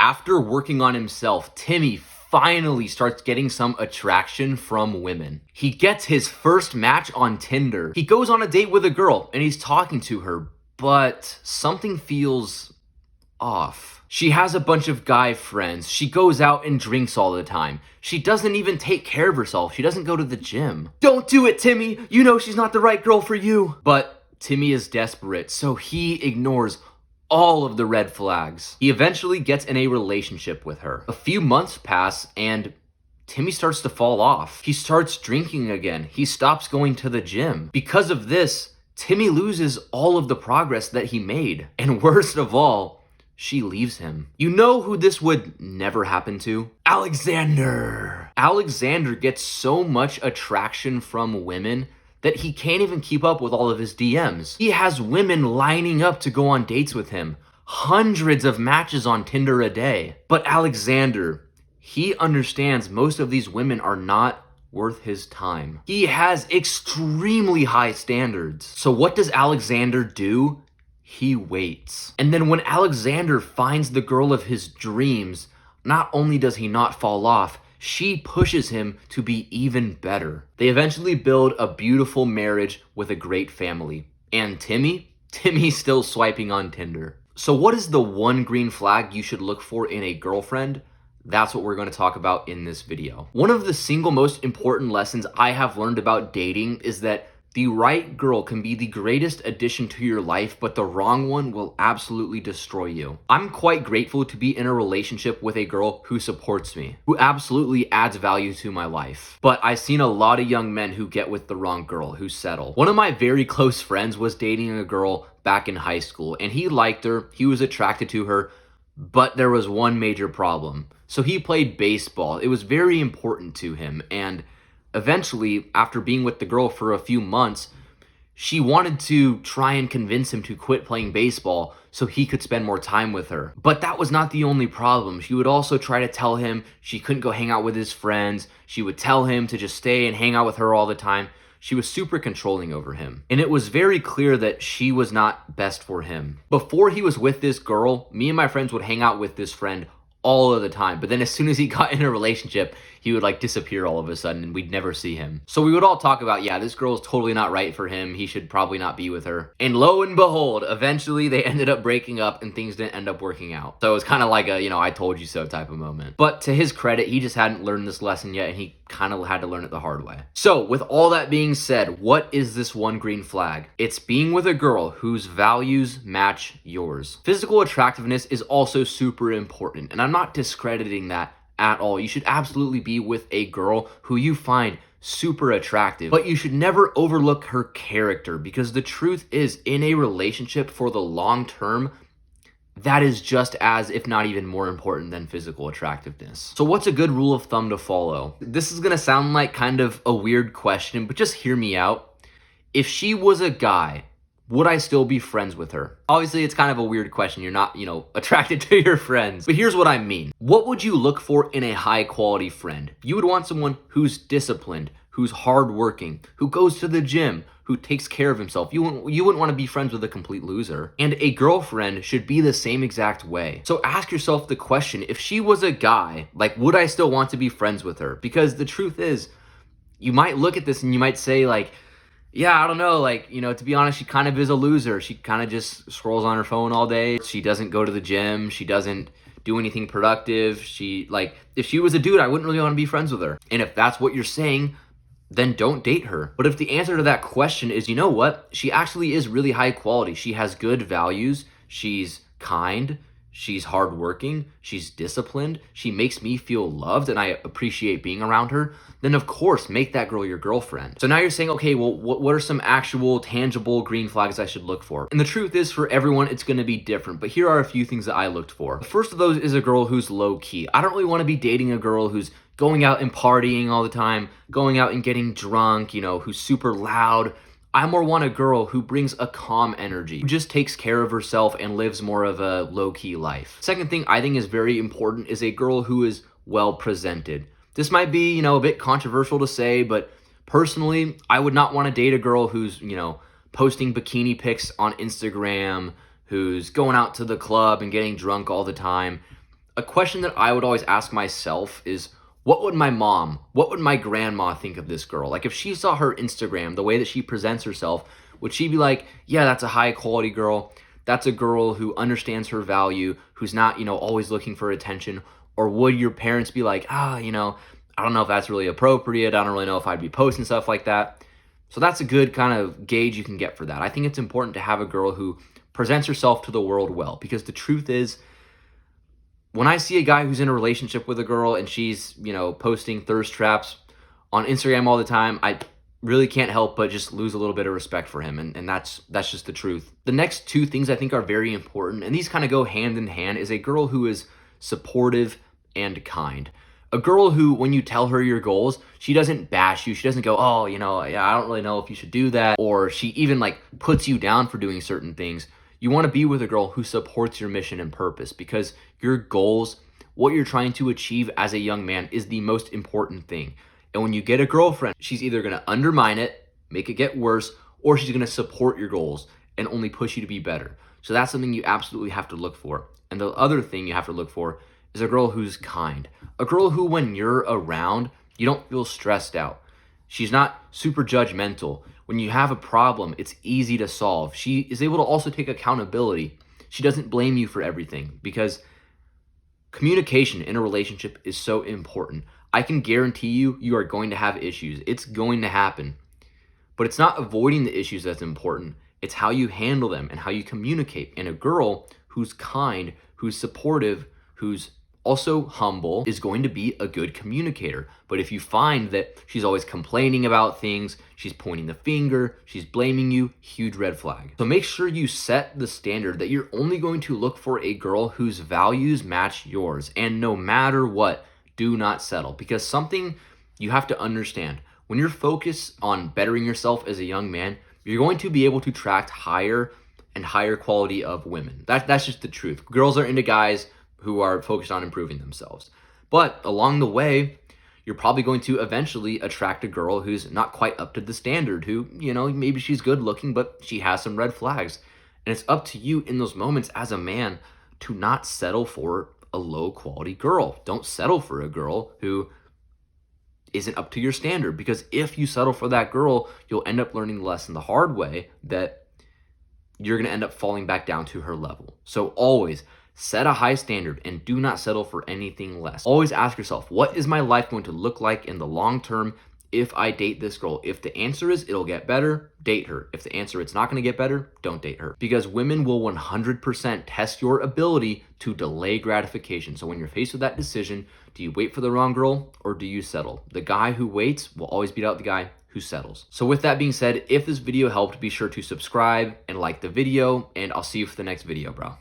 After working on himself, Timmy finally starts getting some attraction from women. He gets his first match on Tinder. He goes on a date with a girl and he's talking to her, but something feels off. She has a bunch of guy friends. She goes out and drinks all the time. She doesn't even take care of herself. She doesn't go to the gym. Don't do it, Timmy. You know she's not the right girl for you. But Timmy is desperate, so he ignores all of the red flags. He eventually gets in a relationship with her. A few months pass and Timmy starts to fall off. He starts drinking again. He stops going to the gym. Because of this, Timmy loses all of the progress that he made. And worst of all, she leaves him. You know who this would never happen to? Alexander. Alexander gets so much attraction from women that he can't even keep up with all of his DMs. He has women lining up to go on dates with him. Hundreds of matches on Tinder a day. But Alexander, he understands most of these women are not worth his time. He has extremely high standards. So what does Alexander do? He waits. And then when Alexander finds the girl of his dreams, not only does he not fall off, she pushes him to be even better. They eventually build a beautiful marriage with a great family. And Timmy's still swiping on Tinder. So what is the one green flag you should look for in a girlfriend? That's what we're going to talk about in this video. One of the single most important lessons I have learned about dating is that the right girl can be the greatest addition to your life, but the wrong one will absolutely destroy you. I'm quite grateful to be in a relationship with a girl who supports me, who absolutely adds value to my life. But I've seen a lot of young men who get with the wrong girl, who settle. One of my very close friends was dating a girl back in high school, and he liked her, he was attracted to her, but there was one major problem. So he played baseball. It was very important to him, and eventually, after being with the girl for a few months, she wanted to try and convince him to quit playing baseball so he could spend more time with her. But that was not the only problem. She would also try to tell him she couldn't go hang out with his friends. She would tell him to just stay and hang out with her all the time. She was super controlling over him. And it was very clear that she was not best for him. Before he was with this girl, me and my friends would hang out with this friend all of the time. But then as soon as he got in a relationship, he would like disappear all of a sudden and we'd never see him. So we would all talk about, yeah, this girl is totally not right for him. He should probably not be with her. And lo and behold, eventually they ended up breaking up and things didn't end up working out. So it was kind of like a, you know, I told you so type of moment. But to his credit, he just hadn't learned this lesson yet and he kind of had to learn it the hard way. So with all that being said, what is this one green flag? It's being with a girl whose values match yours. Physical attractiveness is also super important, and I'm not discrediting that at all. You should absolutely be with a girl who you find super attractive, but you should never overlook her character, because the truth is, in a relationship for the long term, that is just as, if not even more important than physical attractiveness. So what's a good rule of thumb to follow? This is gonna sound like kind of a weird question, but just hear me out. If she was a guy, would I still be friends with her? Obviously, it's kind of a weird question. You're not, attracted to your friends. But here's what I mean. What would you look for in a high quality friend? You would want someone who's disciplined, who's hardworking, who goes to the gym, who takes care of himself. You wouldn't want to be friends with a complete loser. And a girlfriend should be the same exact way. So ask yourself the question, if she was a guy, would I still want to be friends with her? Because the truth is, you might look at this and you might say yeah, I don't know, to be honest, she kind of is a loser. She kind of just scrolls on her phone all day. She doesn't go to the gym. She doesn't do anything productive. If she was a dude, I wouldn't really want to be friends with her. And if that's what you're saying, then don't date her. But if the answer to that question is, you know what? She actually is really high quality. She has good values. She's kind. She's hardworking. She's disciplined. She makes me feel loved and I appreciate being around her. Then of course, make that girl your girlfriend. So now you're saying, okay, well, what are some actual tangible green flags I should look for? And the truth is, for everyone, it's gonna be different, but here are a few things that I looked for. The first of those is a girl who's low key. I don't really wanna be dating a girl who's going out and partying all the time, going out and getting drunk, who's super loud. I more want a girl who brings a calm energy, who just takes care of herself and lives more of a low-key life. Second thing I think is very important is a girl who is well presented. This might be, a bit controversial to say, but personally, I would not want to date a girl who's, posting bikini pics on Instagram, who's going out to the club and getting drunk all the time. A question that I would always ask myself is, what would my mom, what would my grandma think of this girl? Like if she saw her Instagram, the way that she presents herself, would she be like, yeah, that's a high quality girl. That's a girl who understands her value, who's not, always looking for attention. Or would your parents be like, I don't know if that's really appropriate. I don't really know if I'd be posting stuff like that. So that's a good kind of gauge you can get for that. I think it's important to have a girl who presents herself to the world well, because the truth is, when I see a guy who's in a relationship with a girl and she's, posting thirst traps on Instagram all the time, I really can't help but just lose a little bit of respect for him. And that's just the truth. The next two things I think are very important, and these kind of go hand in hand, is a girl who is supportive and kind. A girl who, when you tell her your goals, she doesn't bash you. She doesn't go, oh, yeah, I don't really know if you should do that. Or she even puts you down for doing certain things. You want to be with a girl who supports your mission and purpose, because your goals, what you're trying to achieve as a young man, is the most important thing. And when you get a girlfriend, she's either going to undermine it, make it get worse, or she's going to support your goals and only push you to be better. So that's something you absolutely have to look for. And the other thing you have to look for is a girl who's kind. A girl who, when you're around, you don't feel stressed out. She's not super judgmental. When you have a problem, it's easy to solve. She is able to also take accountability. She doesn't blame you for everything, because communication in a relationship is so important. I can guarantee you are going to have issues. It's going to happen. But it's not avoiding the issues that's important. It's how you handle them and how you communicate. And a girl who's kind, who's supportive, who's also humble is going to be a good communicator. But if you find that she's always complaining about things, she's pointing the finger, she's blaming you, huge red flag. So make sure you set the standard that you're only going to look for a girl whose values match yours. And no matter what, do not settle. Because something you have to understand, when you're focused on bettering yourself as a young man, you're going to be able to attract higher and higher quality of women. That's just the truth. Girls are into guys who are focused on improving themselves. But along the way, you're probably going to eventually attract a girl who's not quite up to the standard, who, maybe she's good looking, but she has some red flags. And it's up to you in those moments as a man to not settle for a low quality girl. Don't settle for a girl who isn't up to your standard, because if you settle for that girl, you'll end up learning the lesson the hard way, that you're going to end up falling back down to her level. So always set a high standard and do not settle for anything less. Always ask yourself, what is my life going to look like in the long term if I date this girl? If the answer is it'll get better, date her. If the answer it's not going to get better, don't date her. Because women will 100% test your ability to delay gratification. So when you're faced with that decision, do you wait for the wrong girl or do you settle? The guy who waits will always beat out the guy who settles. So with that being said, if this video helped, be sure to subscribe and like the video, and I'll see you for the next video, bro.